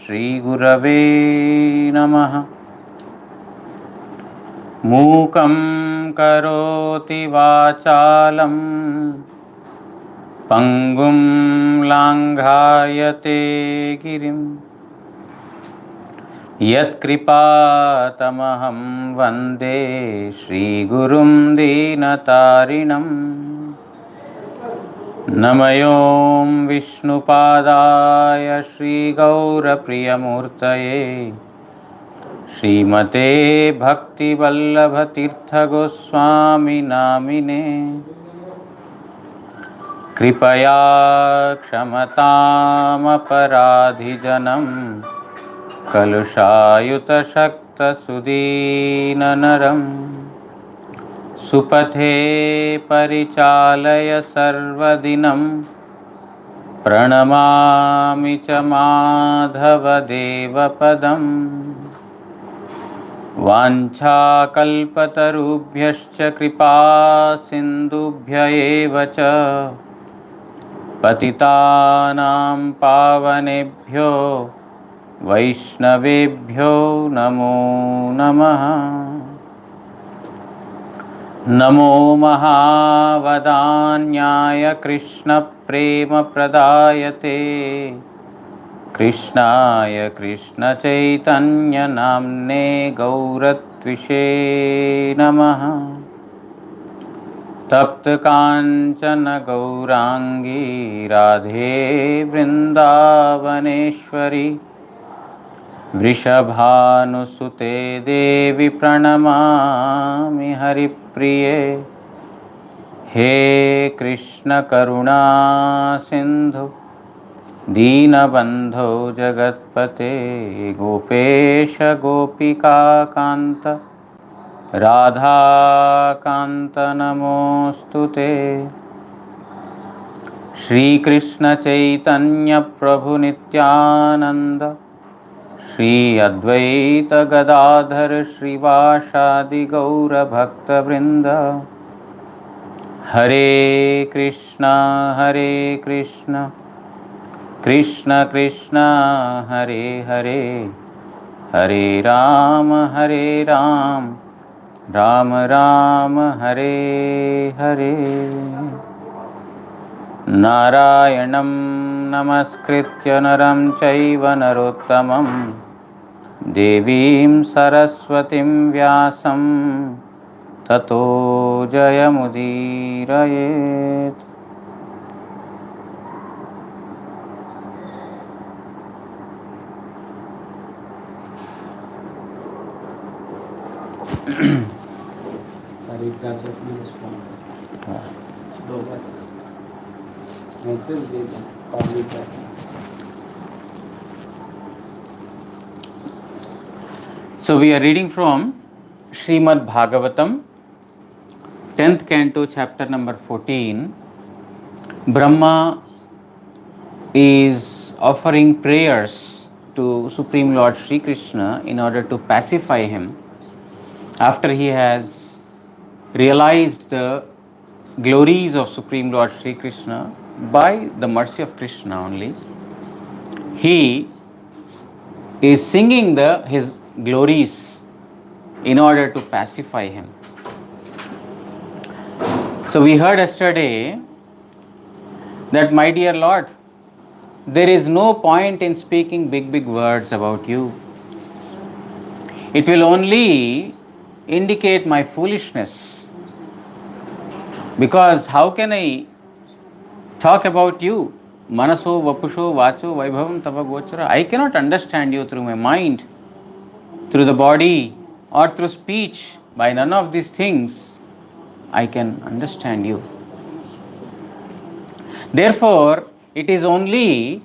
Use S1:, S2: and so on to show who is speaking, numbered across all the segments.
S1: श्रीगुरवे नमः। मूकं करोति वाचालं पंगुं लांघायते गिरिं यत्कृपातमहं वन्दे श्रीगुरुं दीनतारिणम्। नमयों विष्णुपादाय श्रीगौरप्रियमूर्तये श्रीमते भक्तिवल्लभतीर्थगोस्वामी नामिने। कृपया क्षमतामपराधिजनं कलुषायुतशक्तसुदीननरं सुपथे परिचालय सर्वदिनं। प्रणमामि च माधवदेवपदम्। वाञ्छाकल्पतरुभ्यश्च कृपा सिन्धुभ्य एव च पतितानां पावनेभ्यो वैष्णवेभ्यो नमो नमः। नमो महावदान्याय कृष्णप्रेमप्रदायते कृष्णाय कृष्णचैतन्यनाम्ने गौरत्विषे नमः। तप्तकाञ्चन गौराङ्गी राधे वृन्दावनेश्वरी वृषभानुसुते देवी प्रणमामि हरिप्रिये। हे कृष्ण करुणा सिन्धु दीनबन्धो जगत्पते गोपेश गोपिकान्त राधाकान्त नमोऽस्तुते। श्रीकृष्ण चैतन्य प्रभु नित्यानंद श्री अद्वैत गदाधर श्रीवासादि गौर भक्तवृंद। हरे कृष्णा कृष्ण कृष्ण हरे हरे, हरे राम राम राम हरे हरे। नारायणं नमस्कृत्य नरं चैव नरोत्तमं देवीं सरस्वतीं व्यासं ततो जयमुदीरयेत्। So we are reading from Srimad Bhagavatam, 10th canto, chapter number 14. Brahma is offering prayers to Supreme Lord Sri Krishna in order to pacify him after he has realized the glories of Supreme Lord Sri Krishna by the mercy of Krishna only. He is singing his glories in order to pacify him. So we heard yesterday that, my dear Lord, there is no point in speaking big words about you. It will only indicate my foolishness. Because how can I talk about you? Manaso vapusho vacho vaibhavam tava gochara. I cannot understand you through my mind, through the body, or through speech. By none of these things I can understand you. Therefore, it is only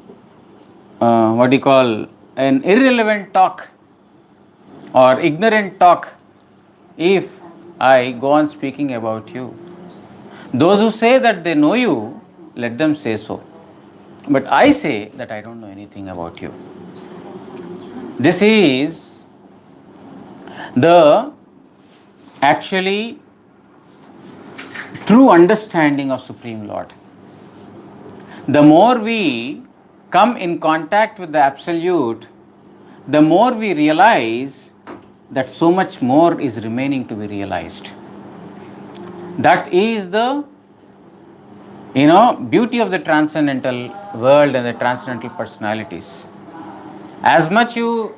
S1: an irrelevant talk or ignorant talk if I go on speaking about you. Those who say that they know you, let them say so. But I say that I don't know anything about you. This is the actually true understanding of Supreme Lord. The more we come in contact with the Absolute, the more we realize that so much more is remaining to be realized. That is the beauty of the transcendental world and the transcendental personalities. As much you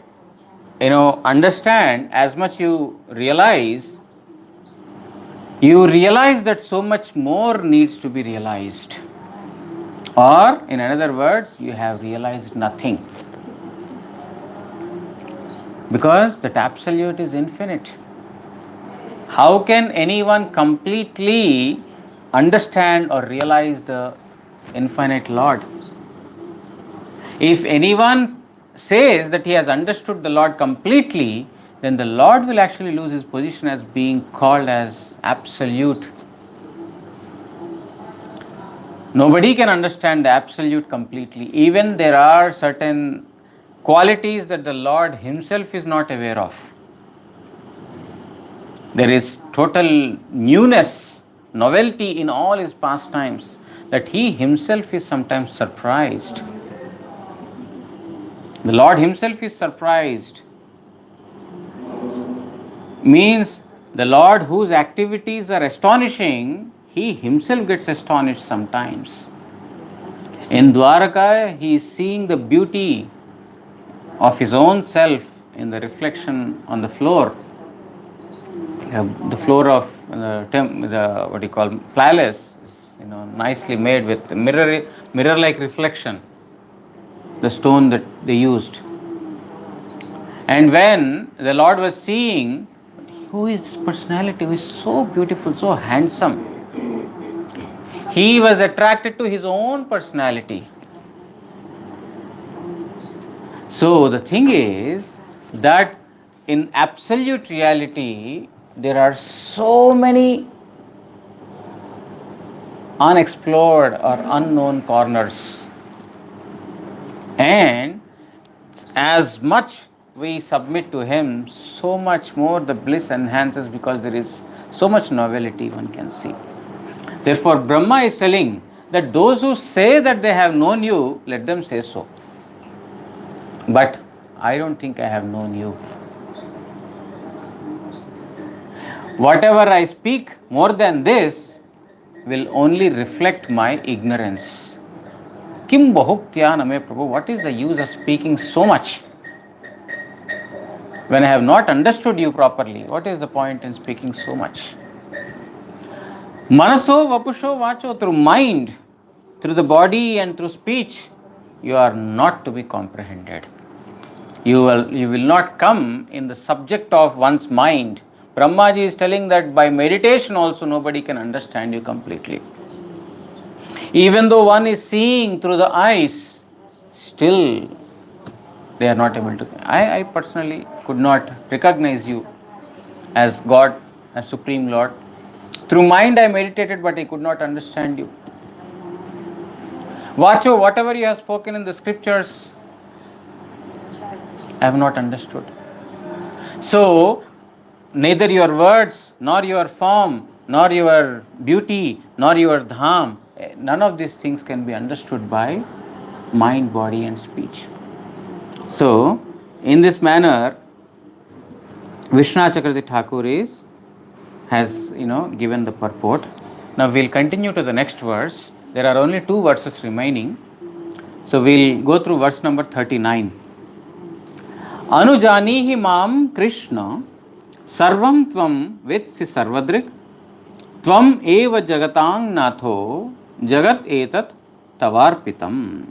S1: understand, as much you realize that so much more needs to be realized. Or in other words, you have realized nothing. Because that absolute is infinite. How can anyone completely understand or realize the infinite Lord? If anyone says that he has understood the Lord completely, then the Lord will actually lose his position as being called as absolute. Nobody can understand the absolute completely. Even there are certain qualities that the Lord himself is not aware of. There is total newness, novelty in all his pastimes, that he himself is sometimes surprised. The Lord himself is surprised. Means the Lord whose activities are astonishing, he himself gets astonished sometimes. In Dwaraka, he is seeing the beauty of his own self in the reflection on the floor. The floor of the palace is nicely made with mirror-like reflection, the stone that they used. And when the Lord was seeing, who is this personality who is so beautiful, so handsome, he was attracted to his own personality. So the thing is that in absolute reality, there are so many unexplored or unknown corners. And as much we submit to him, so much more the bliss enhances, because there is so much novelty one can see. Therefore, Brahma is telling that those who say that they have known you, let them say so. But I don't think I have known you. Whatever I speak more than this will only reflect my ignorance. Kim bahuktya name Prabhu, what is the use of speaking so much when I have not understood you properly? What is the point in speaking so much? Manaso vapusho vacho, through mind, through the body and through speech, you are not to be comprehended. You will not come in the subject of one's mind. Brahmaji is telling that by meditation also nobody can understand you completely. Even though one is seeing through the eyes, still they are not able to. I personally could not recognize you as God, as Supreme Lord. Through mind I meditated, but I could not understand you. Vacho, whatever you have spoken in the scriptures, I have not understood. So, neither your words, nor your form, nor your beauty, nor your dham, none of these things can be understood by mind, body and speech. So, in this manner, Vishwanath Chakravarti Thakur has given the purport. Now we'll continue to the next verse. There are only 2 verses remaining. So we'll go through verse number 39. Anujanihi mam Krishna sarvam tvam vitsi sarvadrik tvam eva jagatang natho jagat etat tavarpitam.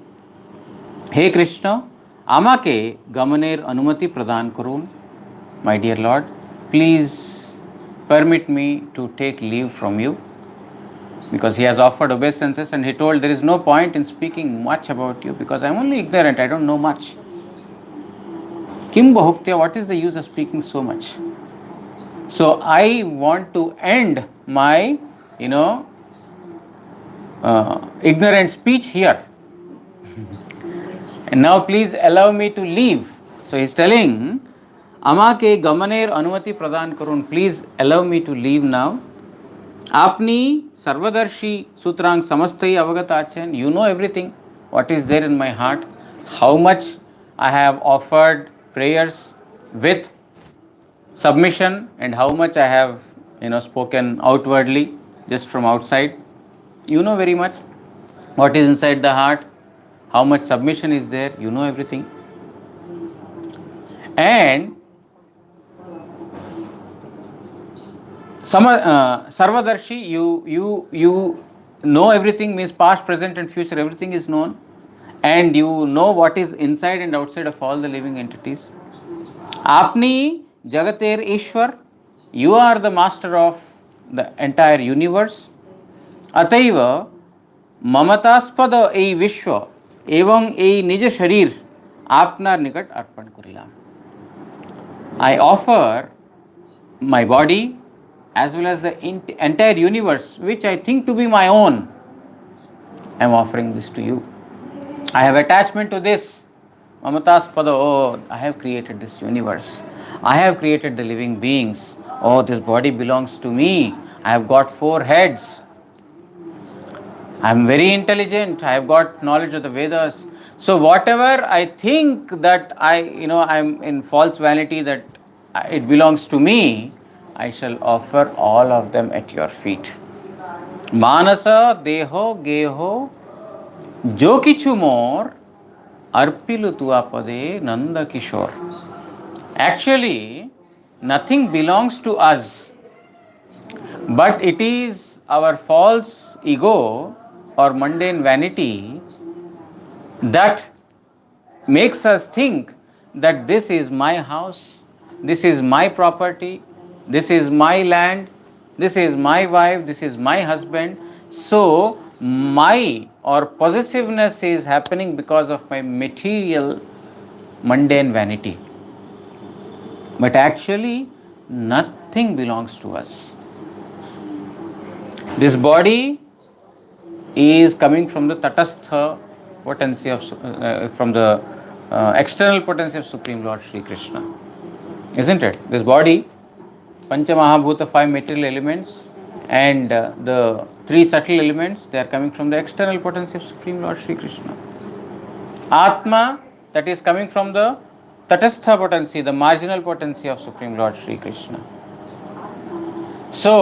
S1: Hey Krishna, amake gamaner anumati pradan karun. My dear Lord, please permit me to take leave from you, because he has offered obeisances and he told there is no point in speaking much about you because I am only ignorant, I don't know much. Kim bahuktya, what is the use of speaking so much? So I want to end my ignorant speech here. And now please allow me to leave. So he is telling, Amake gamaner anumati pradan karun, please allow me to leave now. Apni sarvadarshi sutrang samastai avagatachan, you know everything, what is there in my heart, how much I have offered prayers with submission, and how much I have spoken outwardly just from outside. You know very much what is inside the heart, how much submission is there, you know everything. And Sarvadarshi, you know everything, means past, present and future, everything is known, and you know what is inside and outside of all the living entities. Apni Jagater Ishwar, you are the master of the entire universe. Ataiva ममतास्पद এই বিশ্ব এবং এই নিজ শরীর আপনার নিকট অর্পণ করিলাম. I offer my body as well as the entire universe, which I think to be my own. I am offering this to you. I have attachment to this. Mamataspada, oh, I have created this universe. I have created the living beings. Oh, this body belongs to me. I have got 4 heads. I am very intelligent. I have got knowledge of the Vedas. So whatever I think that I am in false vanity that it belongs to me, I shall offer all of them at your feet. Manasa deho geho jo kichu mor arpilu tuapade Nanda Kishore. Actually, nothing belongs to us, but it is our false ego or mundane vanity that makes us think that this is my house, this is my property, this is my land, this is my wife, this is my husband. So my or possessiveness is happening because of my material mundane vanity. But actually nothing belongs to us. This body is coming from the tatastha potency of from the external potency of Supreme Lord Sri Krishna, isn't it? This body, Pancha Mahabhuta, 5 material elements, and the 3 subtle elements, they are coming from the external potency of Supreme Lord Sri Krishna. Atma, that is coming from the tatastha potency, the marginal potency of Supreme Lord Sri Krishna. So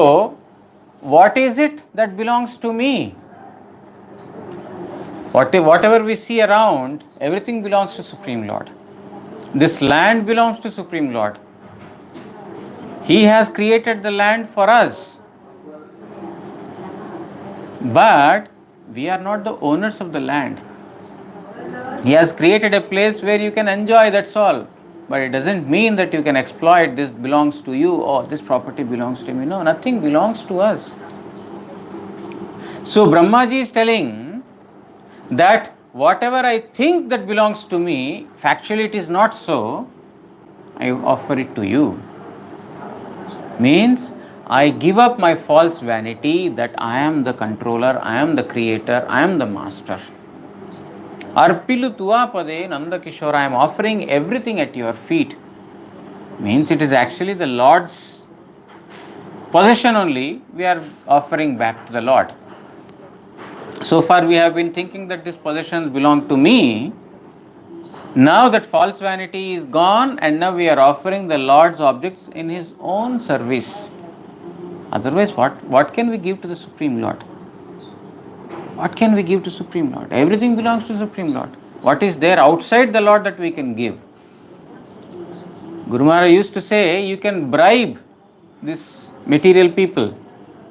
S1: what is it that belongs to me? Whatever we see around, everything belongs to Supreme Lord. This land belongs to Supreme Lord. He has created the land for us. But we are not the owners of the land. He has created a place where you can enjoy, that's all. But it doesn't mean that you can exploit, this belongs to you, or this property belongs to me. No, nothing belongs to us. So Brahmaji is telling that whatever I think that belongs to me, factually it is not so, I offer it to you. Means I give up my false vanity that I am the controller, I am the creator, I am the master. Arpilu tuapade Nanda Kishore, I am offering everything at your feet. Means it is actually the Lord's possession only, we are offering back to the Lord. So far we have been thinking that these possessions belong to me. Now that false vanity is gone, and now we are offering the Lord's objects in His own service. Otherwise, what can we give to the Supreme Lord? What can we give to Supreme Lord? Everything belongs to Supreme Lord. What is there outside the Lord that we can give? Guru Maharaj used to say, you can bribe these material people.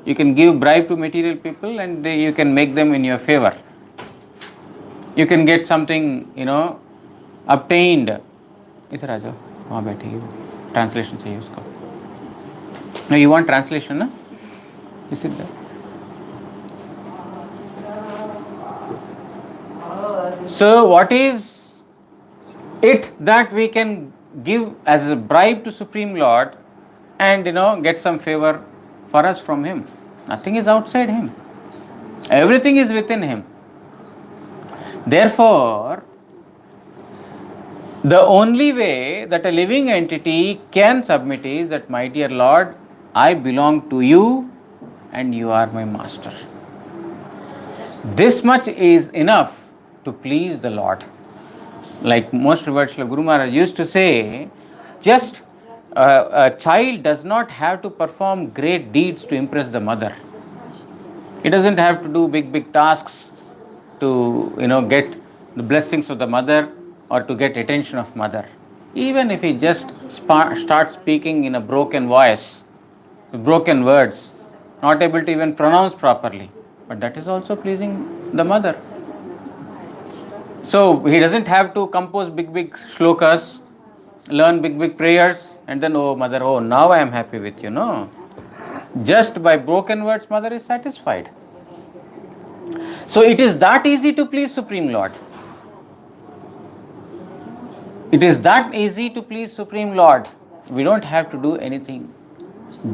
S1: You can give bribe to material people and you can make them in your favor. You can get something, obtained. इधर आ जाओ, वहाँ बैठिए, translation चाहिए उसको. No, you want translation, na? Is it there? So what is it that we can give as a bribe to Supreme Lord and get some favor for us from Him? Nothing is outside Him. Everything is within Him. Therefore, the only way that a living entity can submit is that, my dear Lord, I belong to you and you are my master. This much is enough to please the Lord. Like most revered Srila Guru Maharaj used to say, just a child does not have to perform great deeds to impress the mother. It doesn't have to do big tasks to get the blessings of the mother or to get attention of mother. Even if he just starts speaking in a broken voice, with broken words, not able to even pronounce properly, but that is also pleasing the mother. So he doesn't have to compose big shlokas, learn big prayers, and then, oh mother, oh now I am happy with you. No. Just by broken words, mother is satisfied. So it is that easy to please Supreme Lord. It is that easy to please Supreme Lord. We don't have to do anything.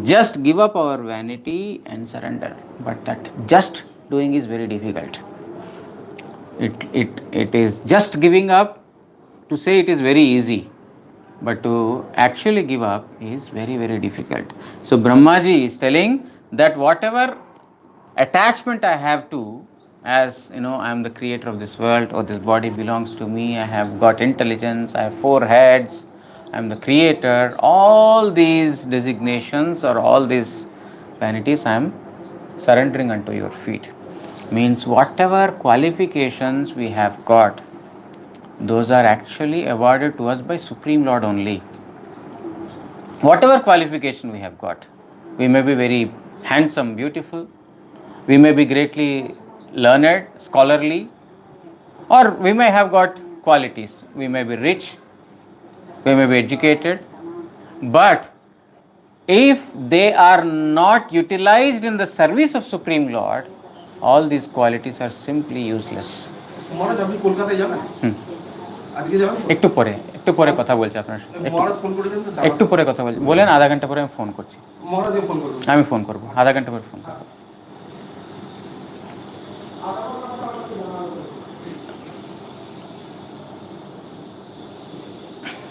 S1: Just give up our vanity and surrender. But that just doing is very difficult. It is just giving up. To say it is very easy, but to actually give up is very difficult. So Brahmaji is telling that whatever attachment I have to, as I am the creator of this world, or this body belongs to me, I have got intelligence, I have 4 heads, I am the creator, all these designations or all these vanities I am surrendering unto your feet. Means whatever qualifications we have got, those are actually awarded to us by Supreme Lord only. Whatever qualification we have got, we may be very handsome, beautiful, we may be greatly learned, scholarly, or we may have got qualities, we may be rich, we may be educated, but if they are not utilized in the service of Supreme Lord, all these qualities are simply useless. একটু পরে কথা বলছি আপনার একটু পরে কথা বলছি বলেন আধা ঘন্টা পরে আমি ফোন করছি আমি ফোন করব আধা ঘন্টা পরে ফোন করব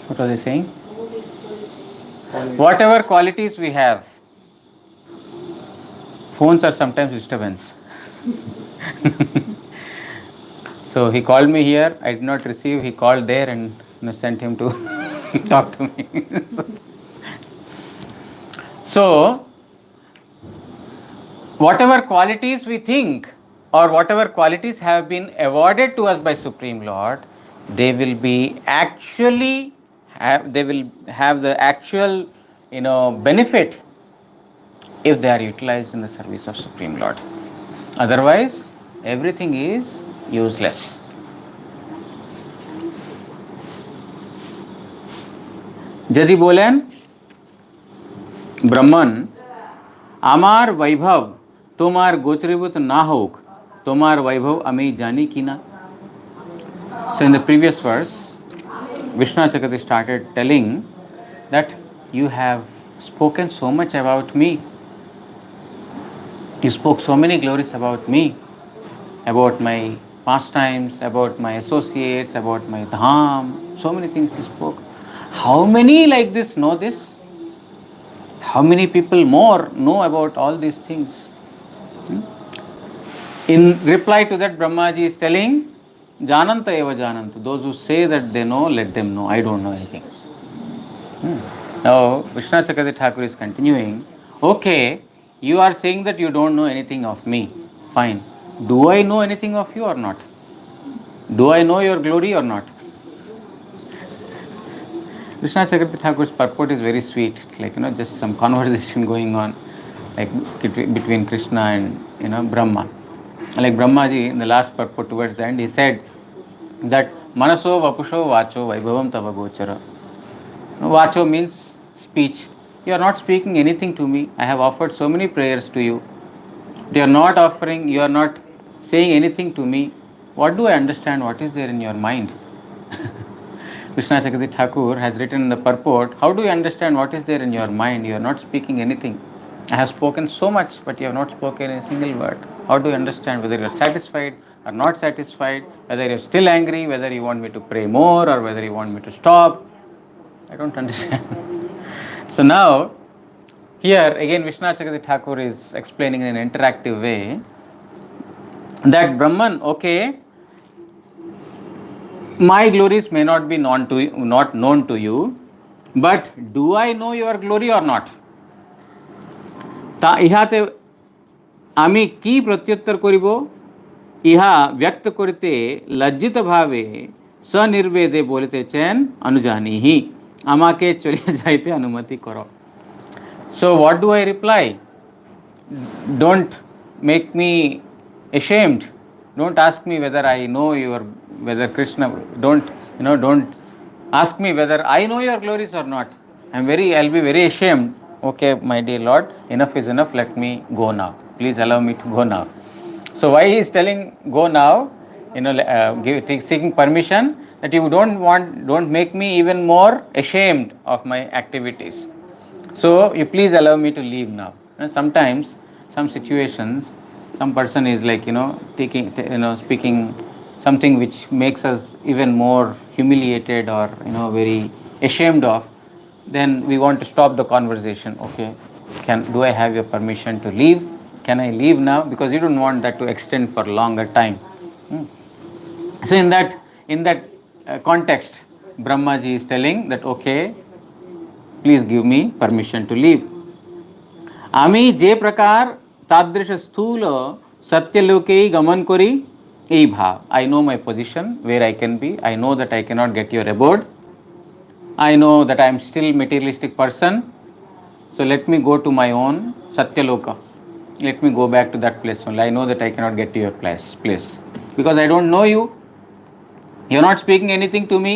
S1: What was I saying? Whatever qualities we have, phones are sometimes disturbance. So he called me here, I did not receive, he called there and sent him to talk to me. So, whatever qualities we think or whatever qualities have been awarded to us by Supreme Lord, they will be actually they will have the actual benefit if they are utilized in the service of Supreme Lord. Otherwise, everything is useless. যদি বলেন ব্রাহ্মণ আমার বৈভব তোমার গোচরীভূত না হোক তোমার বৈভব আমি জানি কি না. So in the previous verse Vishwanath Chakravarti started telling that you have spoken so much about me, you spoke so many glories about me, about my pastimes, about my associates, about my dham, so many things you spoke. How many like this know this? How many people more know about all these things? In reply to that, Brahmaji is telling, Jananta eva janantu. Those who say that they know, let them know. I don't know anything. Now, Vishwanath Chakravarti Thakur is continuing. Okay, you are saying that you don't know anything of me. Fine. Do I know anything of you or not? Do I know your glory or not? Vishwanath Chakravarti Thakur's purport is very sweet. It's like, just some conversation going on, like between Krishna and Brahma. Like Brahmaji, in the last purport towards the end, he said that Manaso Vapusho Vacho Vaibhavam Tava Gochara. Vacho means speech. You are not speaking anything to me. I have offered so many prayers to you. You are not offering, you are not saying anything to me. What do I understand? What is there in your mind? Vishwanath Chakravarti Thakur has written in the purport, how do you understand what is there in your mind? You are not speaking anything. I have spoken so much, but you have not spoken a single word. How do you understand whether you are satisfied or not satisfied, whether you are still angry, whether you want me to pray more or whether you want me to stop? I don't understand. So now, here again Vishwanath Chakravarti Thakur is explaining in an interactive way that Brahman, okay, My glories may not be not known to you, but do I know your glory or not? তা ইহাতে আমি কি প্রত্যুত্তর করিব? ইহা ব্যক্ত করিতে লজ্জিত ভাবে স্বনির্বেদে বলিতেছেন অনুজানিহি, আমাকে চলিয়া যাইতে অনুমতি করো। So what do I reply? Don't make me ashamed. Don't ask me whether I know your, whether Krishna, don't ask me whether I know your glories or not. I'll be very ashamed. Okay, my dear Lord, enough is enough, let me go now. Please allow me to go now. So why he is telling go now, seeking permission, that you don't make me even more ashamed of my activities. So you please allow me to leave now. And sometimes, some situations, some person is like, speaking something which makes us even more humiliated or, very ashamed of. Then we want to stop the conversation. Okay, do I have your permission to leave? Can I leave now? Because you don't want that to extend for longer time. So in that context, Brahmaji is telling that, okay, please give me permission to leave. আমি যে প্রকার তাদৃশ স্থূল সত্যলোকেই গমন করি এই ভাব, I know my position, where I can be. I know that I cannot get your abode. I know that I am still materialistic person. So let me go to my own Satyaloka. Let me go back to that place only. I know that I cannot get to your place. Because I don't know you. You are not speaking anything to me.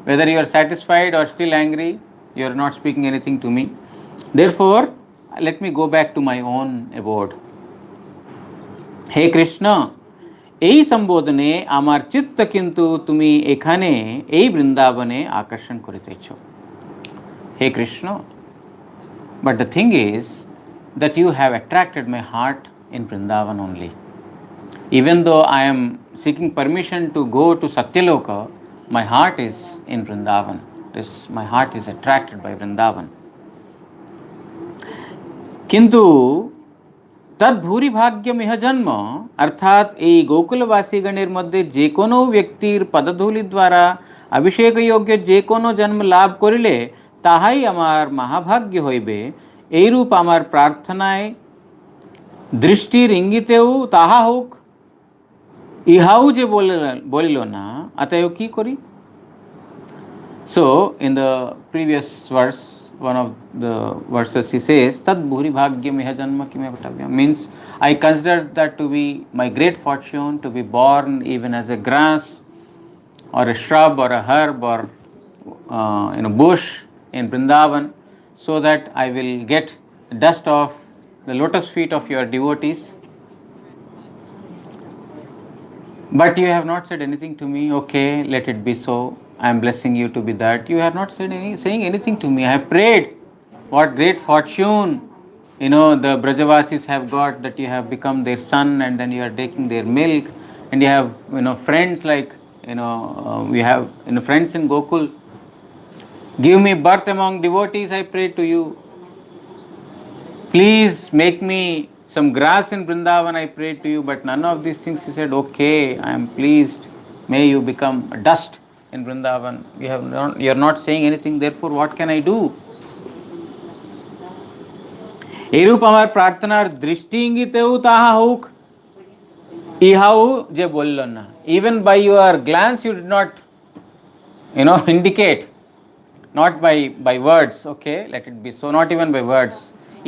S1: Whether you are satisfied or still angry, you are not speaking anything to me. Therefore, let me go back to my own abode. হে কৃষ্ণ, এই সম্বোধনে আমার চিত্ত কিন্তু তুমি এখানে এই বৃন্দাবনে আকর্ষণ করিতেছ। হে Krishna, but the thing is that you have attracted my heart in Vrindavan only. Even though I am seeking permission to go to Satyaloka, my heart is in Vrindavan. My heart is attracted by Vrindavan. किंतु तद्भूरि भाग्यम इह जन्म, अर्थात এই গোকুলবাসীগণের মধ্যে যে কোনো ব্যক্তির পদধূলি দ্বারা অভিষেক যোগ্য যে কোনো জন্ম লাভ করিলে তাহাই আমার মহাভাগ্য হইবে, এইরূপ আমার প্রার্থনায় দৃষ্টির ইঙ্গিতেও তাহা হোক। ইহাও যে বলিল না, অতএব কি করি? So in the previous verse, one of the verses, he says tad bhuri bhagyam iha janma kime bhatavyam, means I consider that to be my great fortune to be born even as a grass or a shrub or a herb or in a bush in Vrindavan, so that I will get dust of the lotus feet of your devotees. But you have not said anything to me. Okay, let it be so. I am blessing you to be that. You have not saying anything to me. I have prayed. What great fortune, the Brajavasis have got, that you have become their son and then you are taking their milk, and you have, friends like, we have, friends in Gokul. Give me birth among devotees, I pray to you. Please make me some grass in Vrindavan, I pray to you. But none of these things. He said, okay, I am pleased. May you become dust in Vrindavan. You are not saying anything, therefore what can I do? এইরূপ আমার প্রার্থনার দৃষ্টি ইঙ্গিতেও তাহা হোক, ইহাও যে বলল না। Even by your glance you did not, indicate, not by words. Okay, let it be so. Not even by words.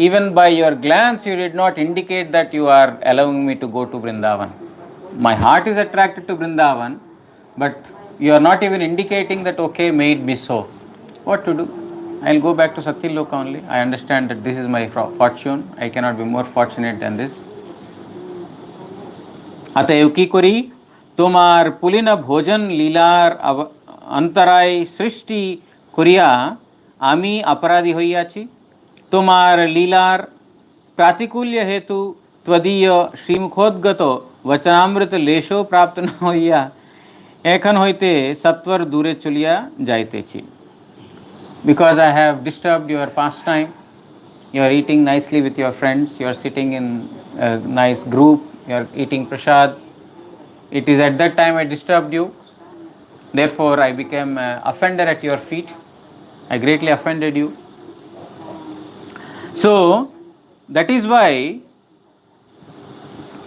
S1: Even by your glance you did not indicate that you are allowing me to go to Vrindavan. My heart is attracted to Vrindavan, but you are not even indicating that, okay, may it be so. What to do? I will go back to Satyaloka only. I understand that this is my fortune. I cannot be more fortunate than this. अतएव की करी, তোমার পুলিন ভোজন লীলার অন্তরায় সৃষ্টি করিয়া আমি অপরাধী হইয়াছি। তোমার লীলার প্রাতিকূল্য হেতু ত্বদীয় শ্রীমুখোদ্গত বচনামৃত লেশও প্রাপ্ত না হইয়া এখন হইতে সত্বর দূরে চলিয়া যাইতেছি। Because I have disturbed your pastime, you are eating nicely with your friends, you are sitting in a nice group, you are eating prasad. It is at that time I disturbed you. Therefore, I became an offender at your feet. I greatly offended you. So, that is why,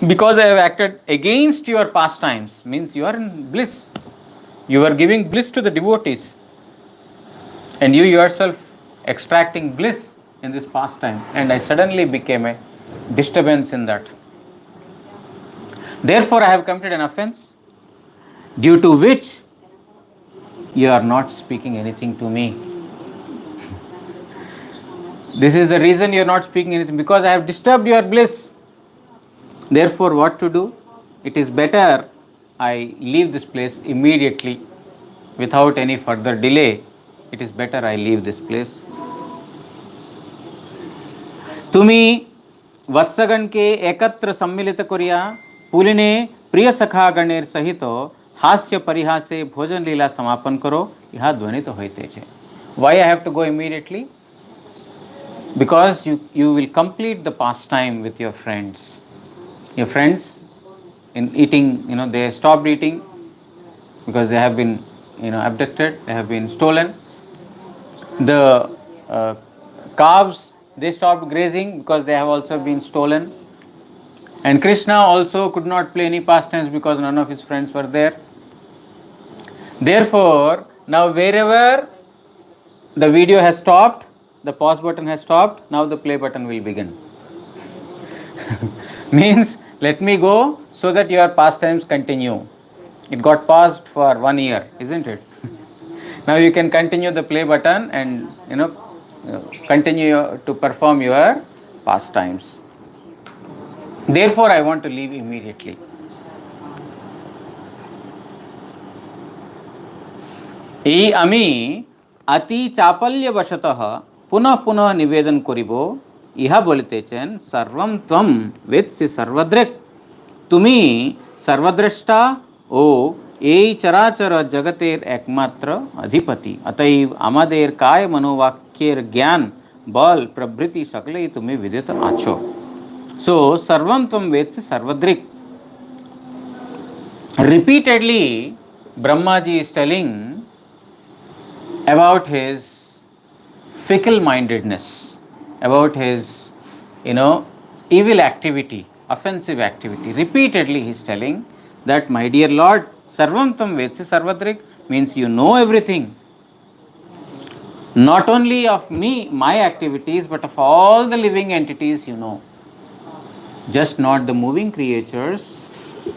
S1: because I have acted against your pastimes, means you are in bliss. You are giving bliss to the devotees, and you yourself extracting bliss in this pastime, and I suddenly became a disturbance in that. Therefore, I have committed an offense, due to which you are not speaking anything to me. This is the reason you are not speaking anything, because I have disturbed your bliss. Therefore, what to do? It is better I leave this place immediately, without any further delay. It is better I leave this place. तुम्ही वत्सगण के एकत्र सम्मिलित करिया पुलिने प्रिय सखागणेर सहित हास्य परिहासे भोजन लीला समापन करो, यह ध्वनित होते छे. Why I have to go immediately? Because you will complete the pastime with your friends. Your friends in eating, they stopped eating because they have been, abducted, they have been stolen. The calves, they stopped grazing because they have also been stolen. And Krishna also could not play any pastimes because none of his friends were there. Therefore, now wherever the video has stopped, the pause button has stopped, now the play button will begin. Means, let me go so that your pastimes continue. It got paused for 1 year, isn't it? Now you can continue the play button and continue to perform your pastimes. Therefore, I want to leave immediately. এই আমি अति चापल्यवशतः पुनः पुनः निवेदन करिब, इहा बलितेছেন सर्वं त्वं वेत्सि सर्वदृक्, তুমি सर्वद्रष्टा ও এই চরাচর জগতের একমাত্র অধিপতি, অতএব আমাদের কায় মনোবাক্যের জ্ঞান বল প্রভৃতি সকলেই তুমি বিদিত আছো. So sarvam tvam vedsi sarvadrik. Repeatedly Brahmaji is telling about his fickle mindedness, about his evil activity, offensive activity. Repeatedly he is telling that, my dear Lord, sarvam tvam vedsi sarvadrik means you know everything, not only of me, my activities, but of all the living entities you know. Just not the moving creatures,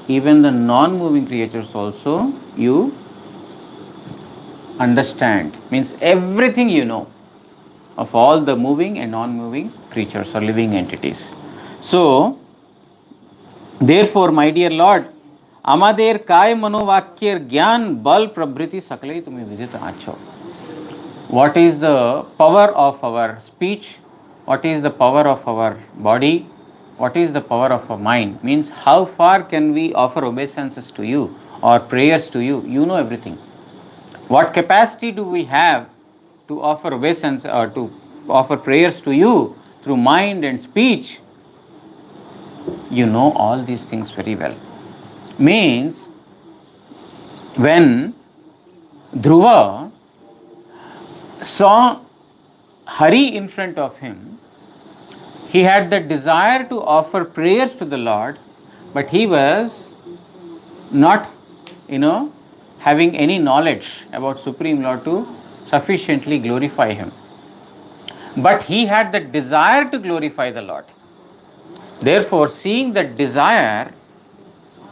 S1: even the non-moving creatures also you understand. Means everything you know of all the moving and non-moving creatures or living entities. So, therefore, my dear Lord, আমাদের কায় মনোবাক্যের জ্ঞান বল প্রভৃতি সকলেই তুমি বিদিত আছো. What is the power of our speech? What is the power of our body? What is the power of our mind? Means how far can we offer obeisances to you or prayers to you? You know everything. What capacity do we have to offer obeisance or to offer prayers to you through mind and speech? You know all these things very well. Means when Dhruva saw Hari in front of him, he had the desire to offer prayers to the Lord, but he was not, having any knowledge about Supreme Lord to sufficiently glorify him. But he had the desire to glorify the Lord. Therefore, seeing that desire,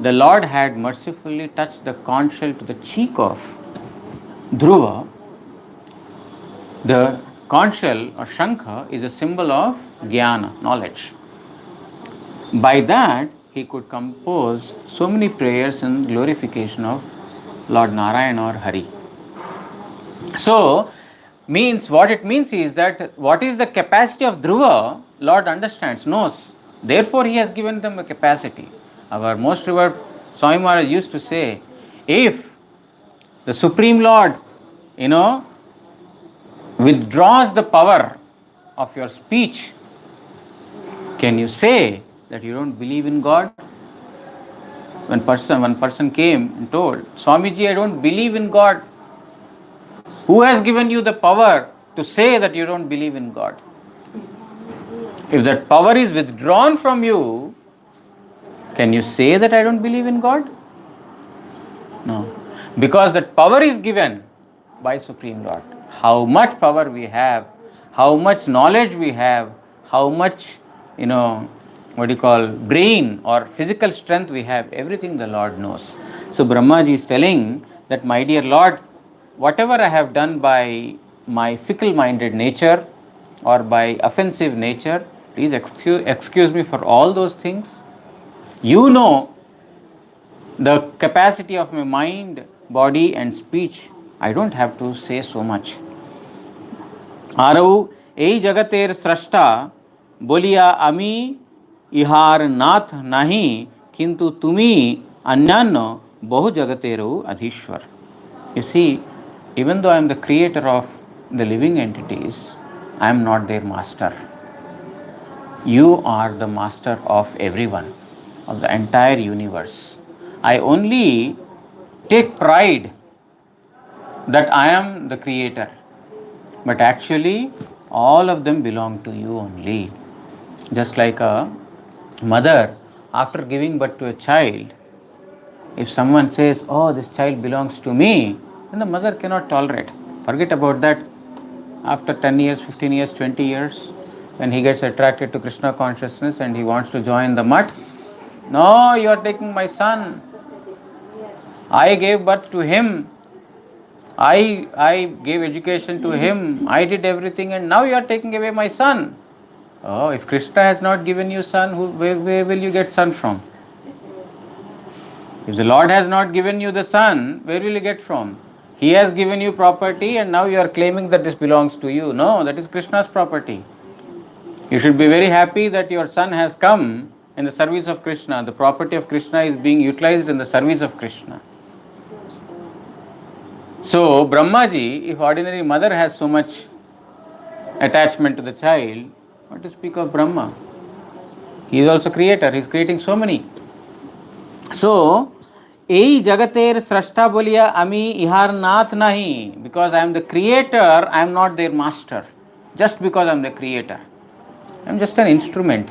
S1: the Lord had mercifully touched the conch shell to the cheek of Dhruva. The conch shell or Shankha is a symbol of Jnana, knowledge. By that, he could compose so many prayers in glorification of Lord Narayan or Hari. So, means what it means is that what is the capacity of Dhruva, Lord understands, knows. Therefore, he has given them a capacity. Our most revered Swami Maharaj used to say, if the Supreme Lord, withdraws the power of your speech, can you say that you don't believe in God? One person came and told, Swamiji, I don't believe in God. Who has given you the power to say that you don't believe in God? If that power is withdrawn from you, can you say that I don't believe in God? No. Because that power is given by Supreme Lord. How much power we have, how much knowledge we have, how much, brain or physical strength we have, everything the Lord knows. So Brahmaji is telling that, my dear Lord, whatever I have done by my fickle-minded nature or by offensive nature, please excuse me for all those things. You know the capacity of my mind, body and speech. I don't have to say so much. আরও এই জগতের স্রষ্টা বলিয়া আমি ইহার নাথ নাহি, কিন্তু তুমি অন্যান্য বহু জগতেরও অধীশ্বর. You see, even though I am the creator of the living entities, I am not their master. You are the master of everyone, of the entire universe. I only take pride that I am the creator, but actually all of them belong to you only. Just like a mother, after giving birth to a child, if someone says, oh, this child belongs to me, then the mother cannot tolerate. Forget about that. After 10 years, 15 years, 20 years, when he gets attracted to Krishna consciousness and he wants to join the mutt, no, you are taking my son. I gave birth to him. I gave education to him. I did everything, and now you are taking away my son. Oh, if Krishna has not given you son, where will you get son from? If the Lord has not given you the son, where will you get from? He has given you property and now you are claiming that this belongs to you. No, that is Krishna's property. You should be very happy that your son has come in the service of Krishna. The property of Krishna is being utilized in the service of Krishna. So Brahmaji, if ordinary mother has so much attachment to the child, what to speak of Brahma? He is also creator. He is creating so many. So এই জগতের স্রষ্টা বলিয়া আমি ইহার নাথ নাহি, because I am the creator, I am not their master. Just because I am the creator, I am just an instrument.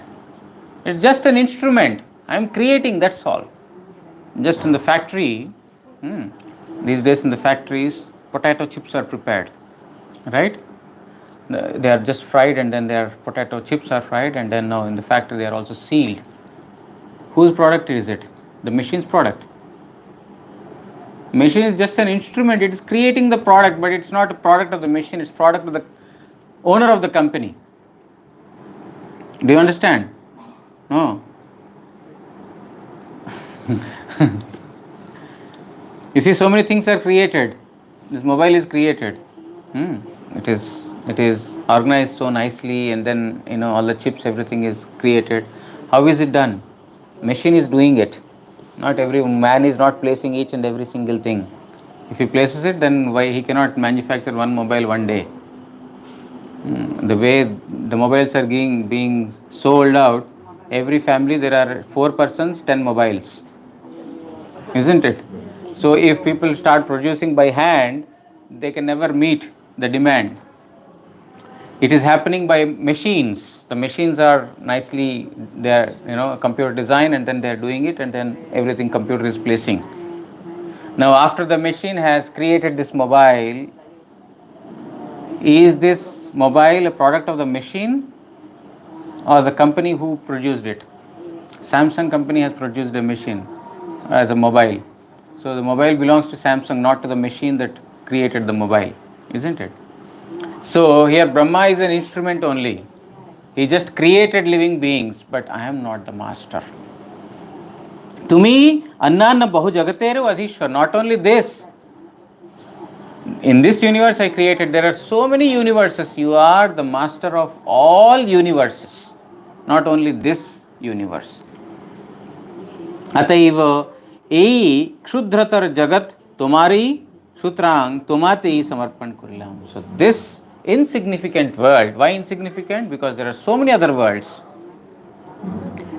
S1: It's just an instrument. I am creating, that's all. Just in the factory, these days in the factories, potato chips are prepared, right? They are just fried and then their potato chips are fried, and then now in the factory they are also sealed. Whose product is it? The machine's product. Machine is just an instrument. It is creating the product, but it's not a product of the machine. It's product of the owner of the company. Do you understand? No. You see, so many things are created. This mobile is created. It is organized so nicely, and then all the chips, everything is created. How is it done? Machine is doing it. Not every man is not placing each and every single thing. If he places it, then why he cannot manufacture one mobile one day? The way the mobiles are being sold out, every family there are 4 persons, 10 mobiles, isn't it? So if people start producing by hand, they can never meet the demand. It is happening by machines. The machines are nicely, they are computer design, and then they are doing it, and then everything computer is placing. Now after the machine has created this mobile, is this mobile a product of the machine or the company who produced it? Samsung company has produced a machine as a mobile. So the mobile belongs to Samsung, not to the machine that created the mobile, isn't it? So here Brahma is an instrument only. He just created living beings, but I am not the master. Tumi annana bahu jagateru adhishwar. Not only this, in this universe I created, there are so many universes. You are the master of all universes, not only this universe. अतएव এই ক্ষুদ্রতর জগৎ তোমারি সুতরাং তোমাতেই সমর্পণ করলাম. So this insignificant world, why insignificant? Because there are so many other worlds,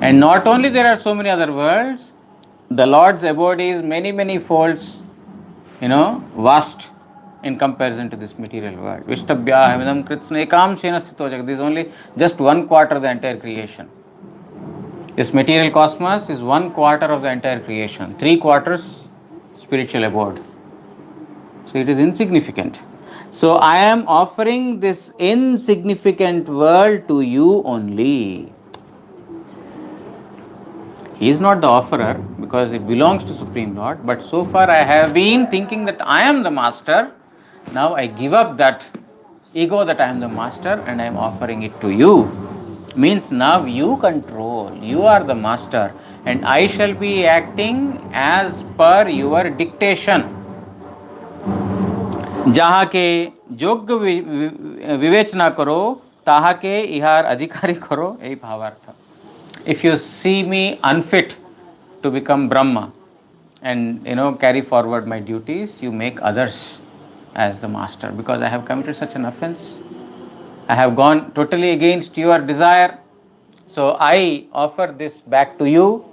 S1: and not only there are so many other worlds, The Lord's abode is many, many folds, vast in comparison to this material world. Vishtabhya hamidam kritsna ekam shena sthito jagat. This is only just 1/4 of the entire creation. This material cosmos is 1/4 of the entire creation. 3/4 spiritual abode. So it is insignificant. So I am offering this insignificant world to you only. He is not the offerer because it belongs to Supreme Lord. But so far I have been thinking that I am the master. Now I give up that ego that I am the master and I am offering it to you. Means now you control. You are the master and I shall be acting as per your dictation. जहाँ के योग्य विवेचना करो ताहा के इहार अधिकारी करो, यही भावार्थ. If you see me unfit to become Brahma and carry forward my duties, you make others as the master because I have committed such an offense. I have gone totally against your desire. So I offer this back to you.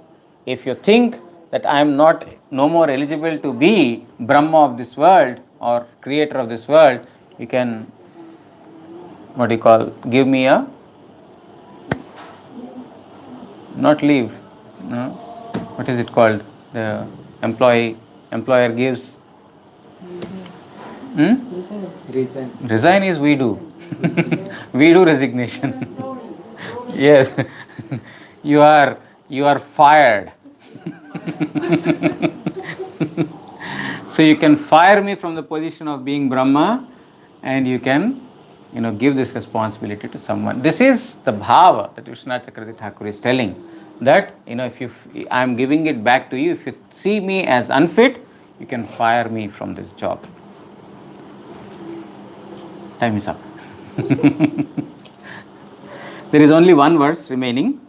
S1: If you think that I am no more eligible to be Brahma of this world or creator of this world, you can give me a not leave. No? What is it called? The employer gives.
S2: Resign.
S1: Resign is we do. We do resignation. Yes. You are fired. So you can fire me from the position of being Brahma and you can give this responsibility to someone. This is the bhava that Vishwanath Chakravarti Thakur is telling, that if I am giving it back to you, if you see me as unfit, you can fire me from this job. Time is up. There is only one verse remaining,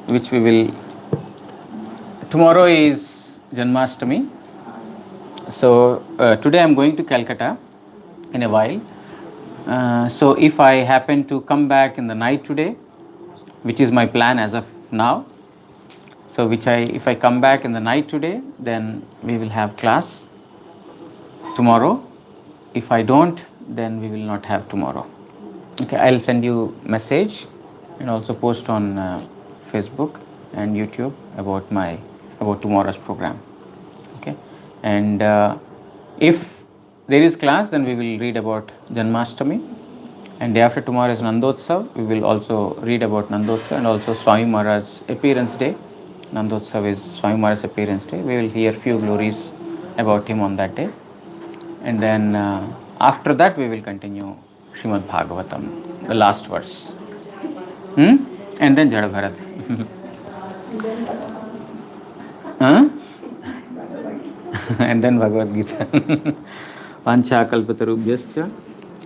S1: which we will. Tomorrow is Janmashtami. So today I am going to Calcutta in a while. So if I happen to come back in the night today, which is my plan as of now, so if I come back in the night today, then we will have class tomorrow. If I don't, then we will not have tomorrow. Okay, I'll send you message and also post on Facebook and YouTube about tomorrow's program. Okay, and if there is class, then we will read about Janmashtami, and day after tomorrow is Nandotsav. We will also read about Nandotsav and also Swami Maharaj's appearance day. Nandotsav is Swami Maharaj's appearance day. We will hear few glories about him on that day, and then after that we will continue Srimad Bhagavatam, the last verse, and then Jada Bharat. And then Bhagavad Gita. Vancha kalpatarubhyascha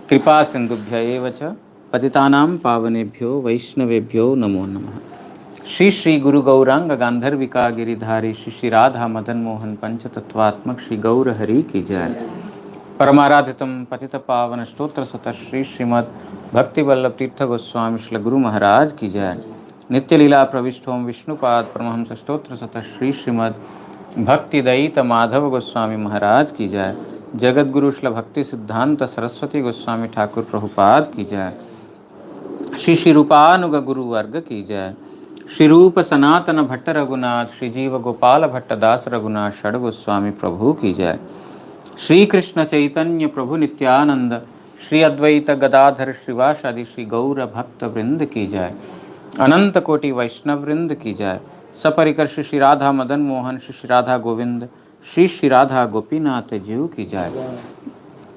S1: kripa sindubhya eva cha patitanam pavanebhyo vaishnavebhyo namo namah. Shri Shri Guru Gauranga Gandharvika Giridhari Shri Shri Radha Madan Mohan Panchatattvatmak Shri Gaura Hari ki jai. Paramaradhitam Patita Pavana Stotra Sata Shri Srimad Bhakti Vallabh Tirtha Goswami Shri Guru Maharaj ki jai. Nitya Leela Pravishthom Vishnupad Paramahamsa Stotra Sata Shri Srimad Bhakti Daita Madhava Goswami Maharaj ki jai. Jagat Guru Shla Bhakti Siddhanta Saraswati Goswami Thakur Prabhupada ki jai. Shri Shri Rupanuga Guru Varga ki jai. Shri Rupa Sanatana Bhatta Raghunath Shri Jiva Gopala Bhatta Das Raghunath Shad Goswami Prabhu ki jai. Shri Krishna Chaitanya Prabhu Nityananda Shri Advaita Gadadhar Shrivashadi Shri Gaura Bhakta Vrind ki jai. Ananta Koti Vaishnav Vrind ki jai. Saparikar Shri Shri Radha Madan Mohan Shri Shri Radha Govind Shri Shri Radha Gopinath Jiv ki jai.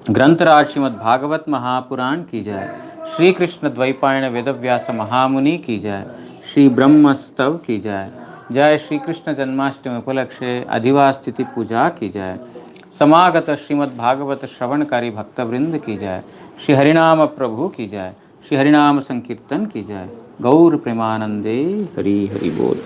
S1: Grantaraj Srimad Bhagavat Mahapuran ki jai. Shri Krishna Dvaipayana Vedavyasa Mahamuni ki jai. Shri Brahmastav ki jai. Jai Shri Krishna Janmashtami Upalakshe Adhivasthiti Puja ki jai. Samagata Srimad Bhagavat Shravanakari Bhakta Vrind ki jai. Shri Harinama Prabhu ki jai. Shri Harinama Sankirtan ki jai. Gaur Premanande Hari Hari Bol.